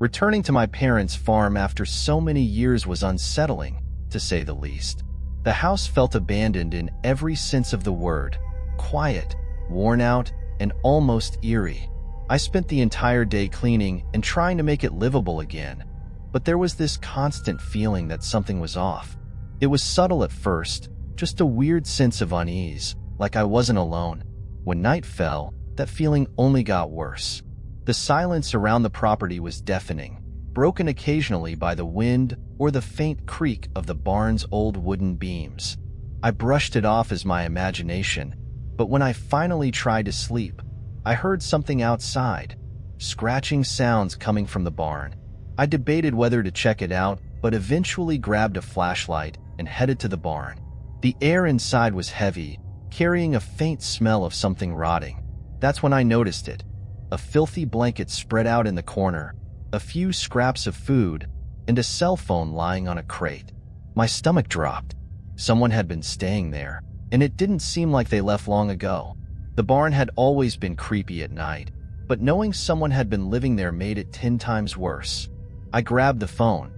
Returning to my parents' farm after so many years was unsettling, to say the least. The house felt abandoned in every sense of the word, quiet, worn out, and almost eerie. I spent the entire day cleaning and trying to make it livable again, but there was this constant feeling that something was off. It was subtle at first, just a weird sense of unease, like I wasn't alone. When night fell, that feeling only got worse. The silence around the property was deafening, broken occasionally by the wind or the faint creak of the barn's old wooden beams. I brushed it off as my imagination, but when I finally tried to sleep, I heard something outside, scratching sounds coming from the barn. I debated whether to check it out, but eventually grabbed a flashlight and headed to the barn. The air inside was heavy, carrying a faint smell of something rotting. That's when I noticed it. A filthy blanket spread out in the corner, a few scraps of food, and a cell phone lying on a crate. My stomach dropped. Someone had been staying there, and it didn't seem like they left long ago. The barn had always been creepy at night, but knowing someone had been living there made it 10 times worse. I grabbed the phone.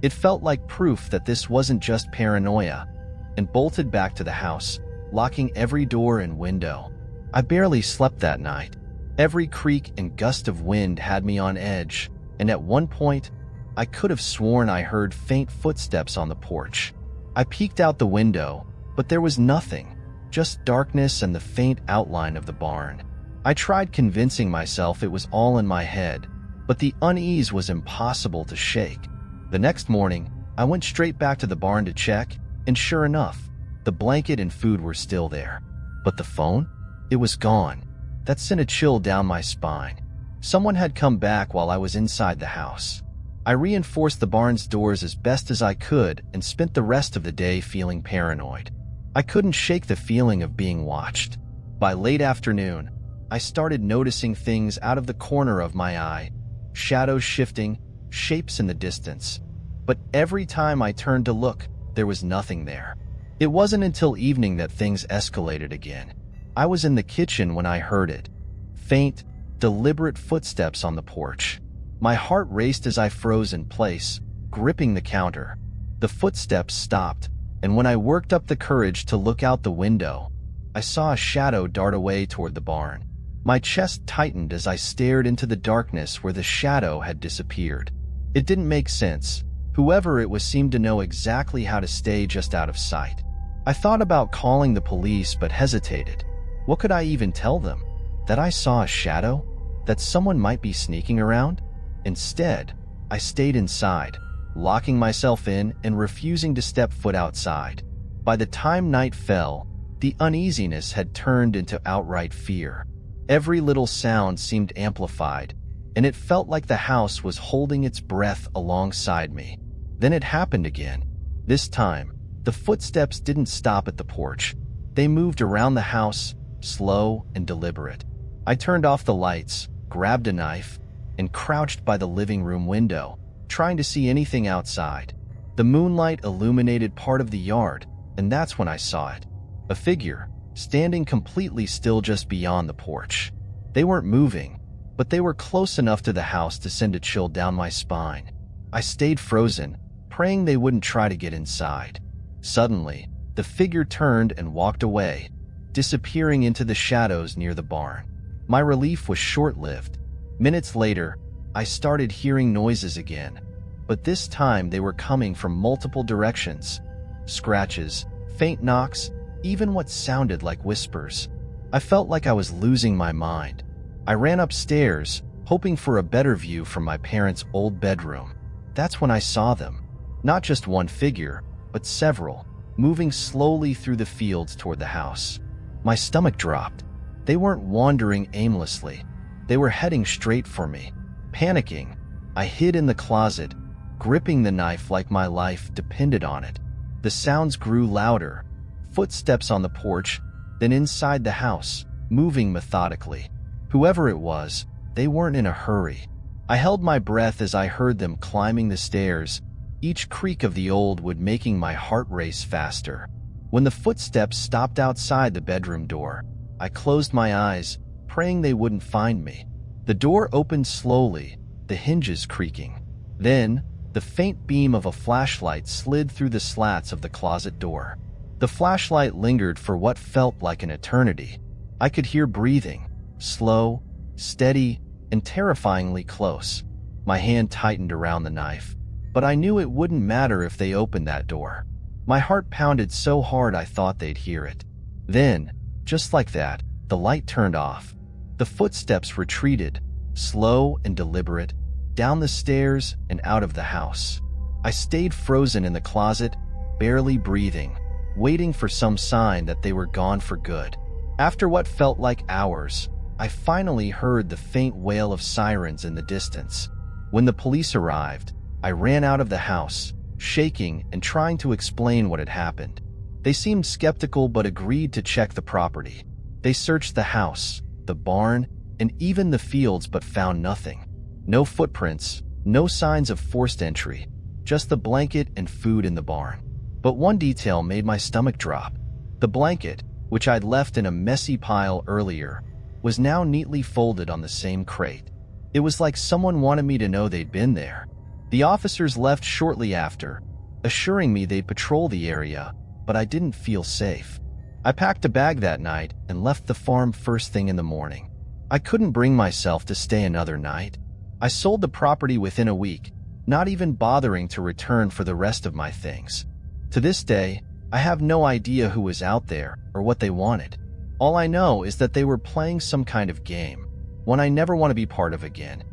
It felt like proof that this wasn't just paranoia, and bolted back to the house, locking every door and window. I barely slept that night. Every creak and gust of wind had me on edge, and at one point, I could have sworn I heard faint footsteps on the porch. I peeked out the window, but there was nothing, just darkness and the faint outline of the barn. I tried convincing myself it was all in my head, but the unease was impossible to shake. The next morning, I went straight back to the barn to check, and sure enough, the blanket and food were still there. But the phone? It was gone. That sent a chill down my spine. Someone had come back while I was inside the house. I reinforced the barn's doors as best as I could and spent the rest of the day feeling paranoid. I couldn't shake the feeling of being watched. By late afternoon, I started noticing things out of the corner of my eye, shadows shifting, shapes in the distance. But every time I turned to look, there was nothing there. It wasn't until evening that things escalated again. I was in the kitchen when I heard it. Faint, deliberate footsteps on the porch. My heart raced as I froze in place, gripping the counter. The footsteps stopped, and when I worked up the courage to look out the window, I saw a shadow dart away toward the barn. My chest tightened as I stared into the darkness where the shadow had disappeared. It didn't make sense. Whoever it was seemed to know exactly how to stay just out of sight. I thought about calling the police but hesitated. What could I even tell them? That I saw a shadow? That someone might be sneaking around? Instead, I stayed inside, locking myself in and refusing to step foot outside. By the time night fell, the uneasiness had turned into outright fear. Every little sound seemed amplified, and it felt like the house was holding its breath alongside me. Then it happened again. This time, the footsteps didn't stop at the porch. They moved around the house, slow and deliberate. I turned off the lights, grabbed a knife, and crouched by the living room window, trying to see anything outside. The moonlight illuminated part of the yard, and that's when I saw it. A figure, standing completely still just beyond the porch. They weren't moving, but they were close enough to the house to send a chill down my spine. I stayed frozen, praying they wouldn't try to get inside. Suddenly, the figure turned and walked away, disappearing into the shadows near the barn. My relief was short-lived. Minutes later, I started hearing noises again, but this time they were coming from multiple directions. Scratches, faint knocks, even what sounded like whispers. I felt like I was losing my mind. I ran upstairs, hoping for a better view from my parents' old bedroom. That's when I saw them. Not just one figure, but several, moving slowly through the fields toward the house. My stomach dropped. They weren't wandering aimlessly. They were heading straight for me. Panicking, I hid in the closet, gripping the knife like my life depended on it. The sounds grew louder. Footsteps on the porch, then inside the house, moving methodically. Whoever it was, they weren't in a hurry. I held my breath as I heard them climbing the stairs, each creak of the old wood making my heart race faster. When the footsteps stopped outside the bedroom door, I closed my eyes, praying they wouldn't find me. The door opened slowly, the hinges creaking. Then, the faint beam of a flashlight slid through the slats of the closet door. The flashlight lingered for what felt like an eternity. I could hear breathing, slow, steady, and terrifyingly close. My hand tightened around the knife, but I knew it wouldn't matter if they opened that door. My heart pounded so hard I thought they'd hear it. Then, just like that, the light turned off. The footsteps retreated, slow and deliberate, down the stairs and out of the house. I stayed frozen in the closet, barely breathing, waiting for some sign that they were gone for good. After what felt like hours, I finally heard the faint wail of sirens in the distance. When the police arrived, I ran out of the house, shaking and trying to explain what had happened. They seemed skeptical but agreed to check the property. They searched the house, the barn, and even the fields but found nothing. No footprints, no signs of forced entry, just the blanket and food in the barn. But one detail made my stomach drop. The blanket, which I'd left in a messy pile earlier, was now neatly folded on the same crate. It was like someone wanted me to know they'd been there. The officers left shortly after, assuring me they'd patrol the area, but I didn't feel safe. I packed a bag that night and left the farm first thing in the morning. I couldn't bring myself to stay another night. I sold the property within a week, not even bothering to return for the rest of my things. To this day, I have no idea who was out there or what they wanted. All I know is that they were playing some kind of game, one I never want to be part of again.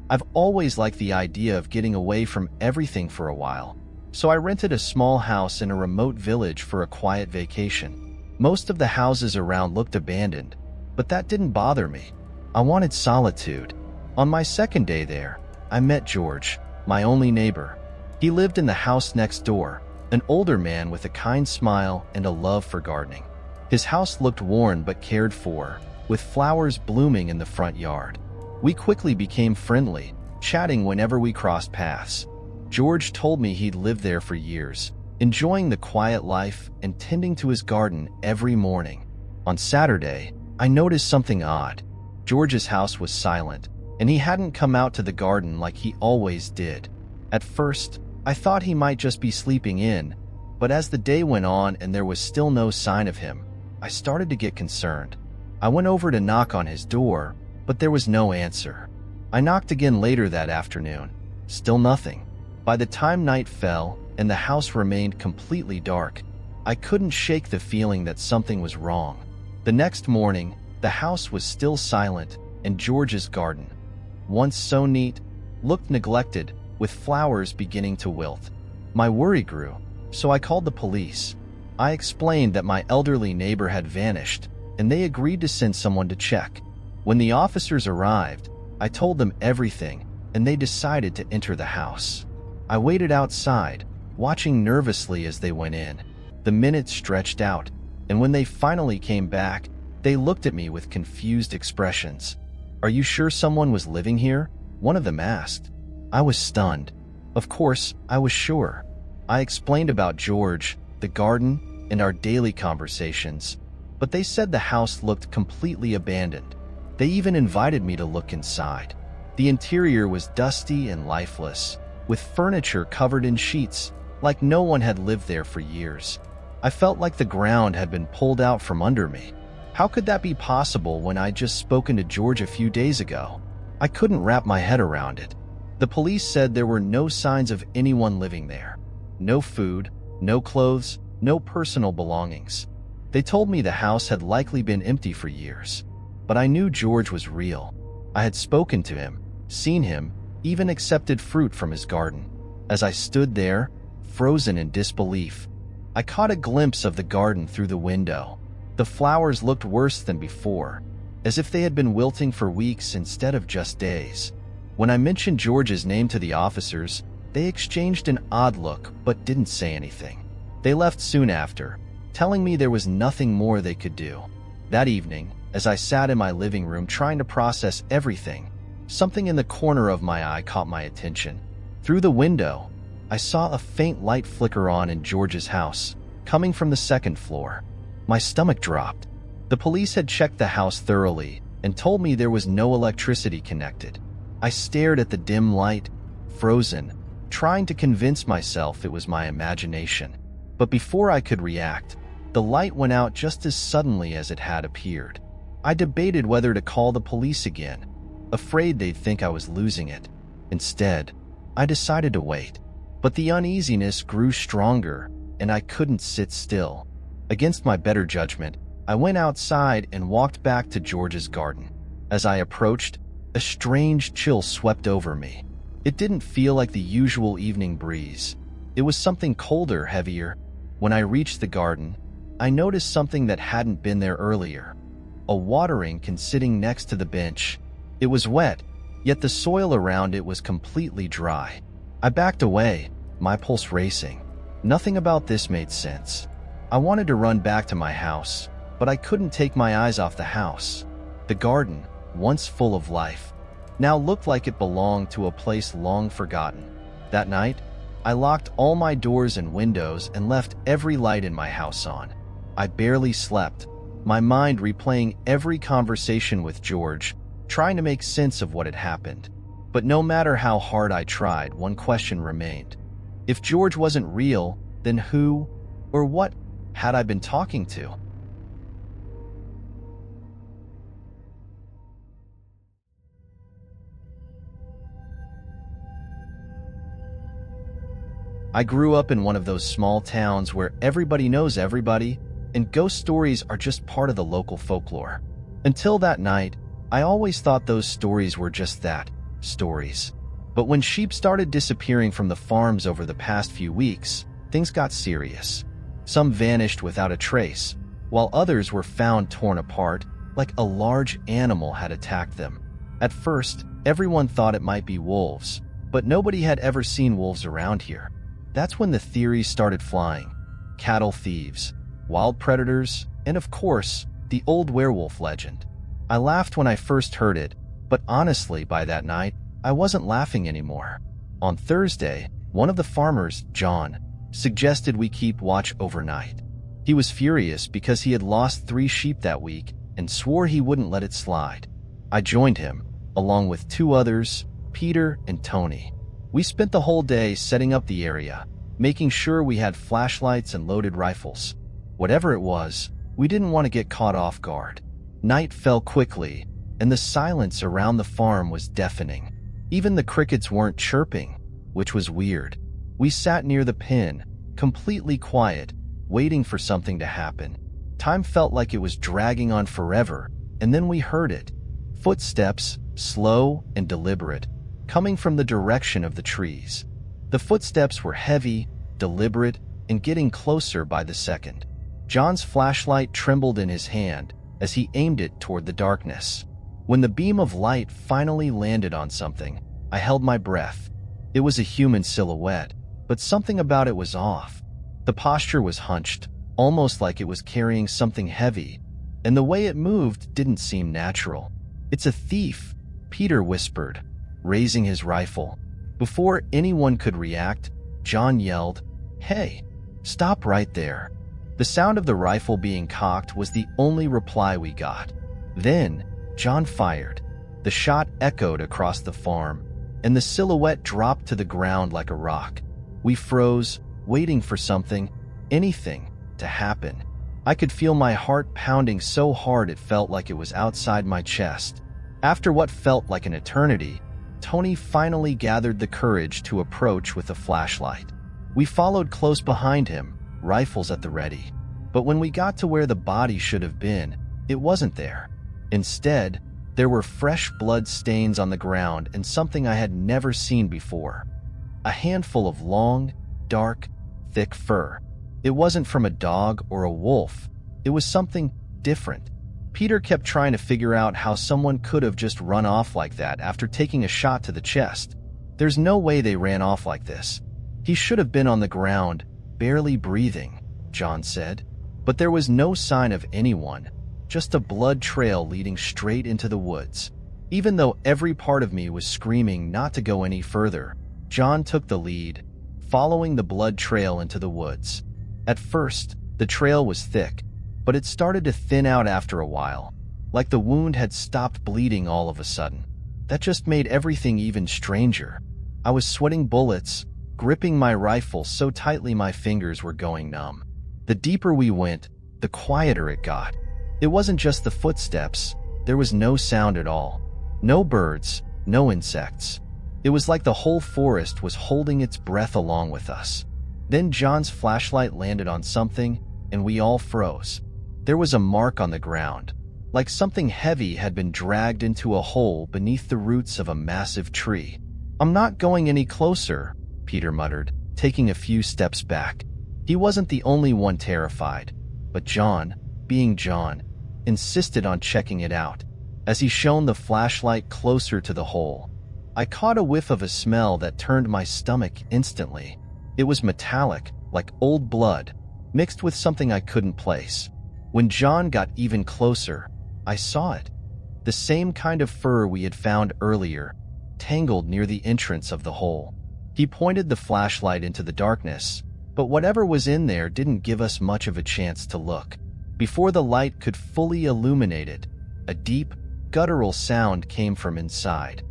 I've always liked the idea of getting away from everything for a while, so I rented a small house in a remote village for a quiet vacation. Most of the houses around looked abandoned, but that didn't bother me. I wanted solitude. On my second day there, I met George, my only neighbor. He lived in the house next door, an older man with a kind smile and a love for gardening. His house looked worn but cared for, with flowers blooming in the front yard. We quickly became friendly, chatting whenever we crossed paths. George told me he'd lived there for years, enjoying the quiet life and tending to his garden every morning. On Saturday, I noticed something odd. George's house was silent, and he hadn't come out to the garden like he always did. At first, I thought he might just be sleeping in, but as the day went on and there was still no sign of him, I started to get concerned. I went over to knock on his door, but there was no answer. I knocked again later that afternoon. Still nothing. By the time night fell and the house remained completely dark, I couldn't shake the feeling that something was wrong. The next morning, the house was still silent, and George's garden, once so neat, looked neglected, with flowers beginning to wilt. My worry grew, so I called the police. I explained that my elderly neighbor had vanished, and they agreed to send someone to check. When the officers arrived, I told them everything, and they decided to enter the house. I waited outside, watching nervously as they went in. The minutes stretched out, and when they finally came back, they looked at me with confused expressions. "Are you sure someone was living here?" one of them asked. I was stunned. Of course, I was sure. I explained about George, the garden, and our daily conversations, but they said the house looked completely abandoned. They even invited me to look inside. The interior was dusty and lifeless, with furniture covered in sheets, like no one had lived there for years. I felt like the ground had been pulled out from under me. How could that be possible when I'd just spoken to George a few days ago? I couldn't wrap my head around it. The police said there were no signs of anyone living there. No food, no clothes, no personal belongings. They told me the house had likely been empty for years. But I knew George was real. I had spoken to him, seen him, even accepted fruit from his garden. As I stood there, frozen in disbelief, I caught a glimpse of the garden through the window. The flowers looked worse than before, as if they had been wilting for weeks instead of just days. When I mentioned George's name to the officers, they exchanged an odd look but didn't say anything. They left soon after, telling me there was nothing more they could do. That evening, as I sat in my living room trying to process everything, something in the corner of my eye caught my attention. Through the window, I saw a faint light flicker on in George's house, coming from the second floor. My stomach dropped. The police had checked the house thoroughly and told me there was no electricity connected. I stared at the dim light, frozen, trying to convince myself it was my imagination. But before I could react, the light went out just as suddenly as it had appeared. I debated whether to call the police again, afraid they'd think I was losing it. Instead, I decided to wait. But the uneasiness grew stronger, and I couldn't sit still. Against my better judgment, I went outside and walked back to George's garden. As I approached, a strange chill swept over me. It didn't feel like the usual evening breeze. It was something colder, heavier. When I reached the garden, I noticed something that hadn't been there earlier. A watering can sitting next to the bench. It was wet, yet the soil around it was completely dry. I backed away, my pulse racing. Nothing about this made sense. I wanted to run back to my house, but I couldn't take my eyes off the house. The garden, once full of life, now looked like it belonged to a place long forgotten. That night, I locked all my doors and windows and left every light in my house on. I barely slept, my mind replaying every conversation with George, trying to make sense of what had happened. But no matter how hard I tried, one question remained. If George wasn't real, then who or what had I been talking to? I grew up in one of those small towns where everybody knows everybody, and ghost stories are just part of the local folklore. Until that night, I always thought those stories were just that, stories. But when sheep started disappearing from the farms over the past few weeks, things got serious. Some vanished without a trace, while others were found torn apart, like a large animal had attacked them. At first, everyone thought it might be wolves, but nobody had ever seen wolves around here. That's when the theories started flying. Cattle thieves, wild predators, and of course, the old werewolf legend. I laughed when I first heard it, but honestly, by that night, I wasn't laughing anymore. On Thursday, one of the farmers, John, suggested we keep watch overnight. He was furious because he had lost 3 sheep that week and swore he wouldn't let it slide. I joined him, along with 2 others, Peter and Tony. We spent the whole day setting up the area, making sure we had flashlights and loaded rifles. Whatever it was, we didn't want to get caught off guard. Night fell quickly, and the silence around the farm was deafening. Even the crickets weren't chirping, which was weird. We sat near the pen, completely quiet, waiting for something to happen. Time felt like it was dragging on forever, and then we heard it. Footsteps, slow and deliberate, coming from the direction of the trees. The footsteps were heavy, deliberate, and getting closer by the second. John's flashlight trembled in his hand as he aimed it toward the darkness. When the beam of light finally landed on something, I held my breath. It was a human silhouette, but something about it was off. The posture was hunched, almost like it was carrying something heavy, and the way it moved didn't seem natural. "It's a thief," Peter whispered, raising his rifle. Before anyone could react, John yelled, "Hey, stop right there." The sound of the rifle being cocked was the only reply we got. Then, John fired. The shot echoed across the farm, and the silhouette dropped to the ground like a rock. We froze, waiting for something, anything, to happen. I could feel my heart pounding so hard it felt like it was outside my chest. After what felt like an eternity, Tony finally gathered the courage to approach with a flashlight. We followed close behind him, rifles at the ready. But when we got to where the body should have been, it wasn't there. Instead, there were fresh blood stains on the ground and something I had never seen before. A handful of long, dark, thick fur. It wasn't from a dog or a wolf. It was something different. Peter kept trying to figure out how someone could have just run off like that after taking a shot to the chest. There's no way they ran off like this. He should have been on the ground, barely breathing, John said. But there was no sign of anyone, just a blood trail leading straight into the woods. Even though every part of me was screaming not to go any further, John took the lead. following the blood trail into the woods. At first, the trail was thick, but it started to thin out after a while, like the wound had stopped bleeding all of a sudden. That just made everything even stranger. I was sweating bullets, gripping my rifle so tightly my fingers were going numb. The deeper we went, the quieter it got. It wasn't just the footsteps. There was no sound at all. No birds, no insects. It was like the whole forest was holding its breath along with us. Then John's flashlight landed on something, and we all froze. There was a mark on the ground, like something heavy had been dragged into a hole beneath the roots of a massive tree. "I'm not going any closer," Peter muttered, taking a few steps back. He wasn't the only one terrified, but John, being John, insisted on checking it out. As he shone the flashlight closer to the hole, I caught a whiff of a smell that turned my stomach instantly. It was metallic, like old blood, mixed with something I couldn't place. When John got even closer, I saw it. The same kind of fur we had found earlier, tangled near the entrance of the hole. He pointed the flashlight into the darkness, but whatever was in there didn't give us much of a chance to look. Before the light could fully illuminate it, a deep, guttural sound came from inside,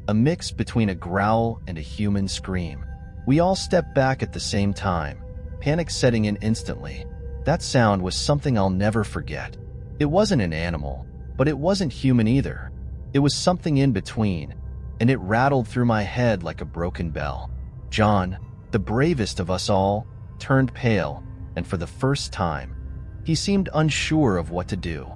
a mix between a growl and a human scream. We all stepped back at the same time, panic setting in instantly. That sound was something I'll never forget. It wasn't an animal, but it wasn't human either. It was something in between, and it rattled through my head like a broken bell. John, the bravest of us all, turned pale, and for the first time, he seemed unsure of what to do.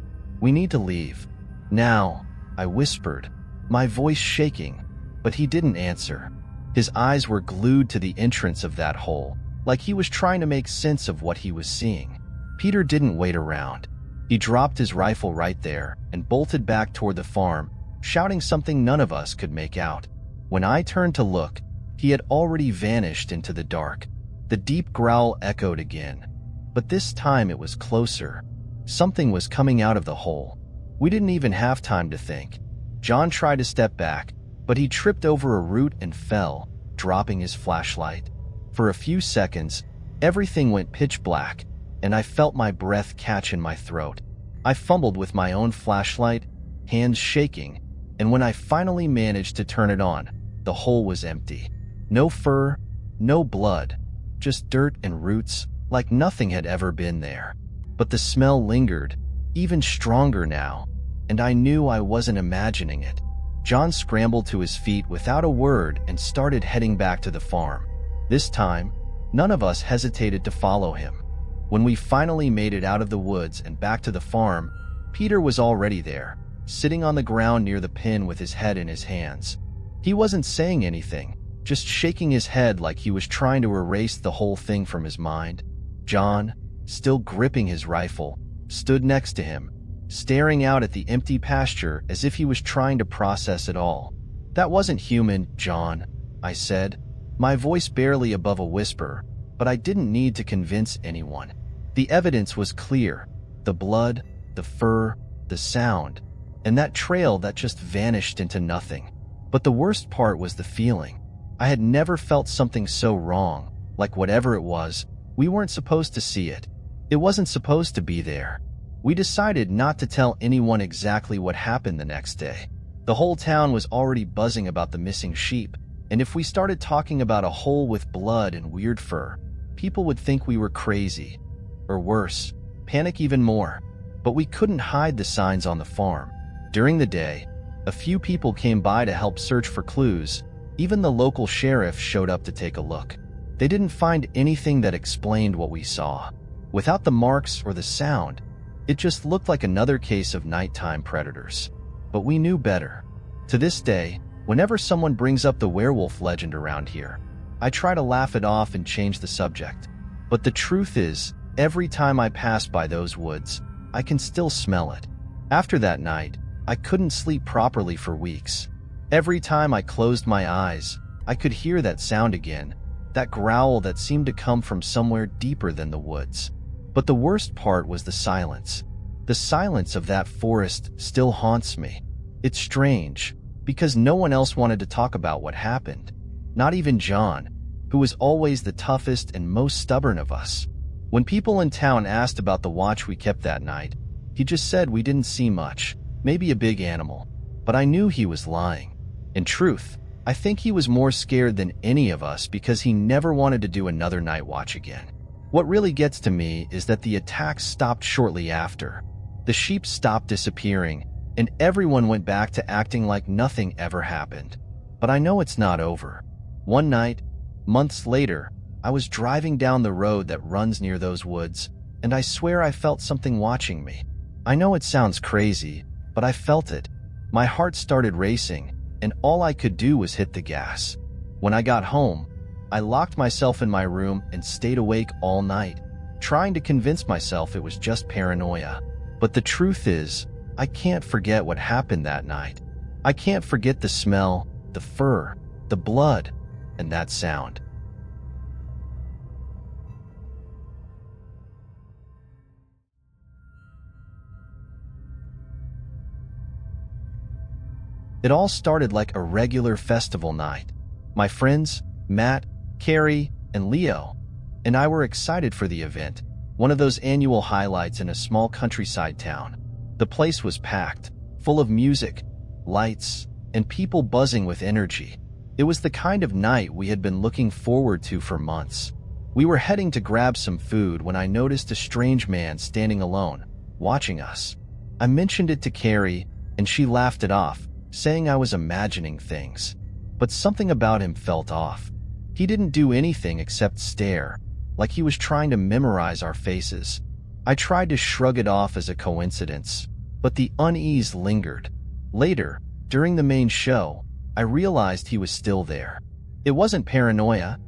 "We need to leave. Now," I whispered, my voice shaking, but he didn't answer. His eyes were glued to the entrance of that hole, like he was trying to make sense of what he was seeing. Peter didn't wait around. He dropped his rifle right there and bolted back toward the farm, shouting something none of us could make out. When I turned to look, he had already vanished into the dark. The deep growl echoed again, but this time it was closer. Something was coming out of the hole. We didn't even have time to think. John tried to step back, but he tripped over a root and fell, dropping his flashlight. For a few seconds, everything went pitch black, and I felt my breath catch in my throat. I fumbled with my own flashlight, hands shaking, and when I finally managed to turn it on, the hole was empty. No fur, no blood, just dirt and roots, like nothing had ever been there. But the smell lingered, even stronger now, and I knew I wasn't imagining it. John scrambled to his feet without a word and started heading back to the farm. This time, none of us hesitated to follow him. When we finally made it out of the woods and back to the farm, Peter was already there, sitting on the ground near the pen with his head in his hands. He wasn't saying anything, just shaking his head like he was trying to erase the whole thing from his mind. John, still gripping his rifle, stood next to him, staring out at the empty pasture as if he was trying to process it all. "That wasn't human, John," I said, my voice barely above a whisper, but I didn't need to convince anyone. The evidence was clear: the blood, the fur, the sound, and that trail that just vanished into nothing. But the worst part was the feeling. I had never felt something so wrong, like whatever it was, we weren't supposed to see it. It wasn't supposed to be there. We decided not to tell anyone exactly what happened the next day. The whole town was already buzzing about the missing sheep, and if we started talking about a hole with blood and weird fur, people would think we were crazy. Or worse, panic even more. But we couldn't hide the signs on the farm. During the day, a few people came by to help search for clues. Even the local sheriff showed up to take a look. They didn't find anything that explained what we saw. Without the marks or the sound, it just looked like another case of nighttime predators. But we knew better. To this day, whenever someone brings up the werewolf legend around here, I try to laugh it off and change the subject. But the truth is, every time I pass by those woods, I can still smell it. After that night, I couldn't sleep properly for weeks. Every time I closed my eyes, I could hear that sound again, that growl that seemed to come from somewhere deeper than the woods. But the worst part was the silence. The silence of that forest still haunts me. It's strange, because no one else wanted to talk about what happened. Not even John, who was always the toughest and most stubborn of us. When people in town asked about the watch we kept that night, he just said we didn't see much, maybe a big animal. But I knew he was lying. In truth, I think he was more scared than any of us because he never wanted to do another night watch again. What really gets to me is that the attacks stopped shortly after. The sheep stopped disappearing, and everyone went back to acting like nothing ever happened. But I know it's not over. One night, months later, I was driving down the road that runs near those woods, and I swear I felt something watching me. I know it sounds crazy, but I felt it. My heart started racing, and all I could do was hit the gas. When I got home, I locked myself in my room and stayed awake all night, trying to convince myself it was just paranoia. But the truth is, I can't forget what happened that night. I can't forget the smell, the fur, the blood, and that sound. It all started like a regular festival night. My friends, Matt, Carrie, and Leo, and I were excited for the event, one of those annual highlights in a small countryside town. The place was packed, full of music, lights, and people buzzing with energy. It was the kind of night we had been looking forward to for months. We were heading to grab some food when I noticed a strange man standing alone, watching us. I mentioned it to Carrie, and she laughed it off, saying I was imagining things. But something about him felt off. He didn't do anything except stare, like he was trying to memorize our faces. I tried to shrug it off as a coincidence, but the unease lingered. Later, during the main show, I realized he was still there. It wasn't paranoia.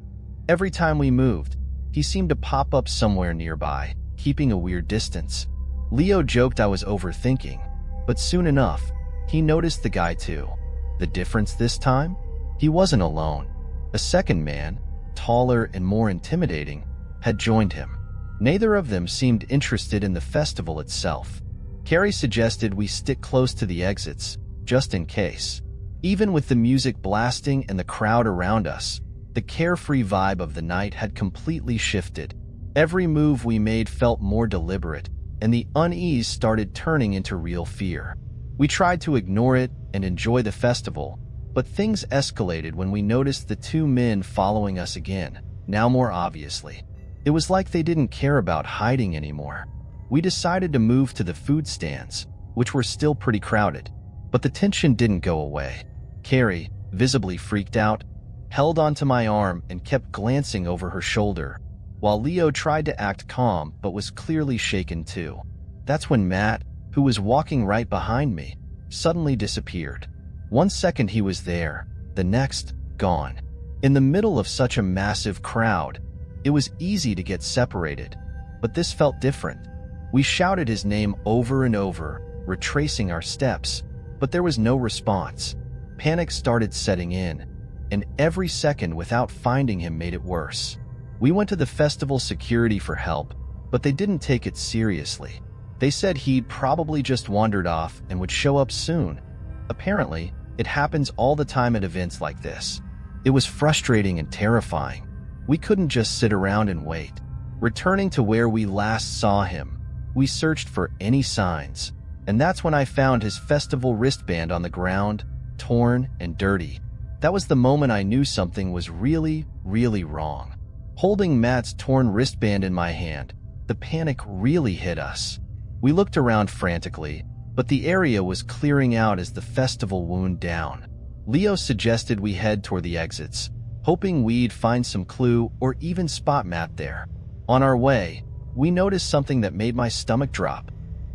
Every time we moved, he seemed to pop up somewhere nearby, keeping a weird distance. Leo joked I was overthinking, but soon enough, he noticed the guy too. The difference this time? He wasn't alone. A second man, taller and more intimidating, had joined him. Neither of them seemed interested in the festival itself. Carrie suggested we stick close to the exits, just in case. Even with the music blasting and the crowd around us, the carefree vibe of the night had completely shifted. Every move we made felt more deliberate, and the unease started turning into real fear. We tried to ignore it and enjoy the festival, but things escalated when we noticed the two men following us again, now more obviously. It was like they didn't care about hiding anymore. We decided to move to the food stands, which were still pretty crowded, but the tension didn't go away. Carrie, visibly freaked out, held onto my arm and kept glancing over her shoulder, while Leo tried to act calm but was clearly shaken too. That's when Matt, who was walking right behind me, suddenly disappeared. 1 second he was there, the next, gone. In the middle of such a massive crowd, it was easy to get separated, but this felt different. We shouted his name over and over, retracing our steps, but there was no response. Panic started setting in, and every second without finding him made it worse. We went to the festival security for help, but they didn't take it seriously. They said he'd probably just wandered off and would show up soon. Apparently, it happens all the time at events like this. It was frustrating and terrifying. We couldn't just sit around and wait. Returning to where we last saw him, we searched for any signs, and that's when I found his festival wristband on the ground, torn and dirty. That was the moment I knew something was really, really wrong. Holding Matt's torn wristband in my hand, the panic really hit us. We looked around frantically, but the area was clearing out as the festival wound down. Leo suggested we head toward the exits, hoping we'd find some clue or even spot Matt there. On our way, we noticed something that made my stomach drop.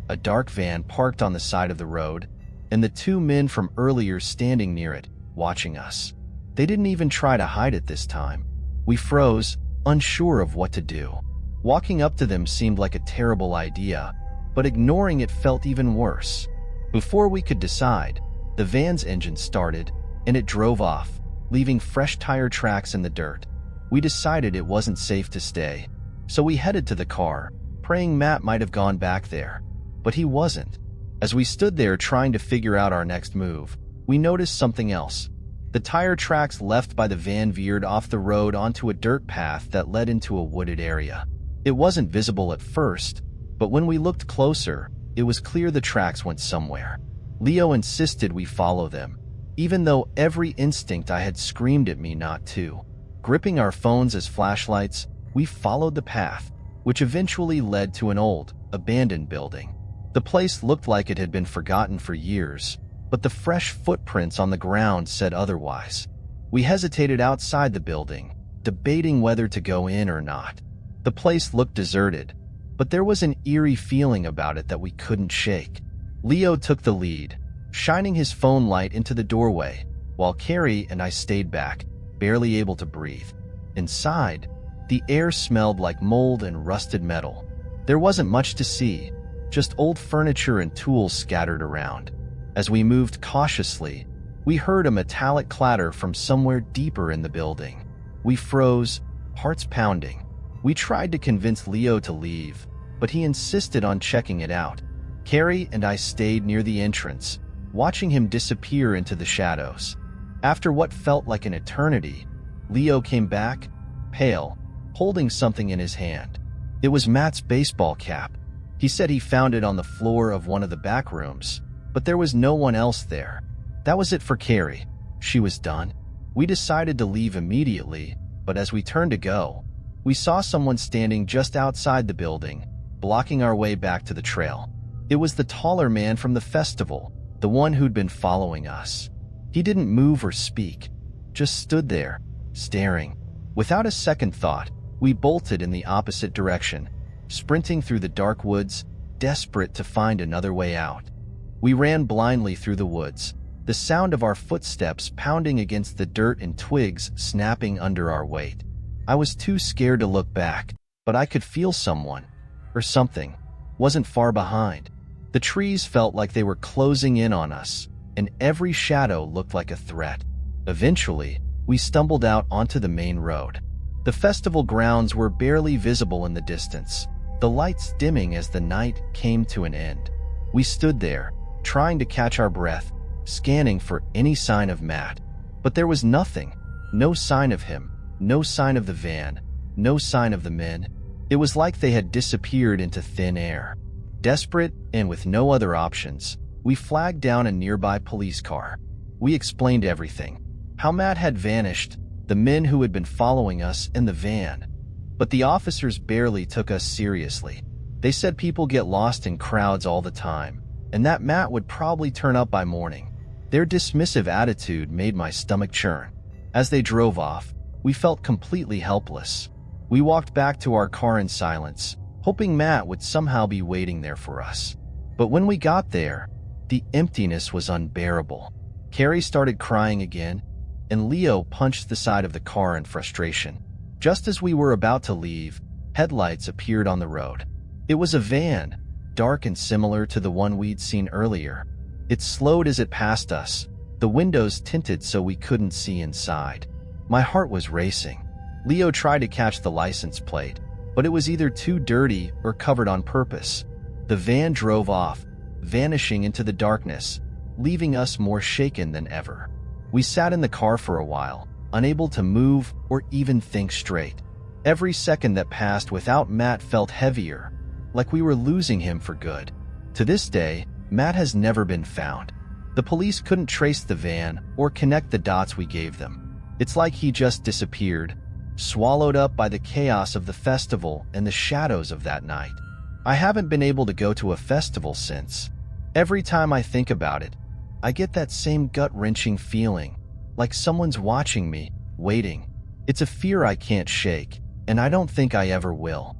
A dark van parked on the side of the road, and the two men from earlier standing near it, watching us. They didn't even try to hide it this time. We froze, unsure of what to do. Walking up to them seemed like a terrible idea, but ignoring it felt even worse. Before we could decide, the van's engine started, and it drove off, leaving fresh tire tracks in the dirt. We decided it wasn't safe to stay, so we headed to the car, praying Matt might have gone back there. But he wasn't. As we stood there trying to figure out our next move, we noticed something else. The tire tracks left by the van veered off the road onto a dirt path that led into a wooded area. It wasn't visible at first, but when we looked closer, it was clear the tracks went somewhere. Leo insisted we follow them, even though every instinct I had screamed at me not to. Gripping our phones as flashlights, we followed the path, which eventually led to an old, abandoned building. The place looked like it had been forgotten for years, but the fresh footprints on the ground said otherwise. We hesitated outside the building, debating whether to go in or not. The place looked deserted, but there was an eerie feeling about it that we couldn't shake. Leo took the lead, shining his phone light into the doorway, while Carrie and I stayed back, barely able to breathe. Inside, the air smelled like mold and rusted metal. There wasn't much to see, just old furniture and tools scattered around. As we moved cautiously, we heard a metallic clatter from somewhere deeper in the building. We froze, hearts pounding. We tried to convince Leo to leave, but he insisted on checking it out. Carrie and I stayed near the entrance, watching him disappear into the shadows. After what felt like an eternity, Leo came back, pale, holding something in his hand. It was Matt's baseball cap. He said he found it on the floor of one of the back rooms, but there was no one else there. That was it for Carrie. She was done. We decided to leave immediately, but as we turned to go, we saw someone standing just outside the building, blocking our way back to the trail. It was the taller man from the festival, the one who'd been following us. He didn't move or speak, just stood there, staring. Without a second thought, we bolted in the opposite direction, sprinting through the dark woods, desperate to find another way out. We ran blindly through the woods, the sound of our footsteps pounding against the dirt and twigs snapping under our weight. I was too scared to look back, but I could feel someone, or something, wasn't far behind. The trees felt like they were closing in on us, and every shadow looked like a threat. Eventually, we stumbled out onto the main road. The festival grounds were barely visible in the distance, the lights dimming as the night came to an end. We stood there, trying to catch our breath, scanning for any sign of Matt. But there was nothing. No sign of him, no sign of the van, no sign of the men. It was like they had disappeared into thin air. Desperate and with no other options, we flagged down a nearby police car. We explained everything. How Matt had vanished, the men who had been following us, and the van. But the officers barely took us seriously. They said people get lost in crowds all the time, and that Matt would probably turn up by morning. Their dismissive attitude made my stomach churn. As they drove off, we felt completely helpless. We walked back to our car in silence, hoping Matt would somehow be waiting there for us. But when we got there, the emptiness was unbearable. Carrie started crying again, and Leo punched the side of the car in frustration. Just as we were about to leave, headlights appeared on the road. It was a van, dark and similar to the one we'd seen earlier. It slowed as it passed us, the windows tinted so we couldn't see inside. My heart was racing. Leo tried to catch the license plate, but it was either too dirty or covered on purpose. The van drove off, vanishing into the darkness, leaving us more shaken than ever. We sat in the car for a while, unable to move or even think straight. Every second that passed without Matt felt heavier, like we were losing him for good. To this day, Matt has never been found. The police couldn't trace the van or connect the dots we gave them. It's like he just disappeared, swallowed up by the chaos of the festival and the shadows of that night. I haven't been able to go to a festival since. Every time I think about it, I get that same gut-wrenching feeling, like someone's watching me, waiting. It's a fear I can't shake, and I don't think I ever will.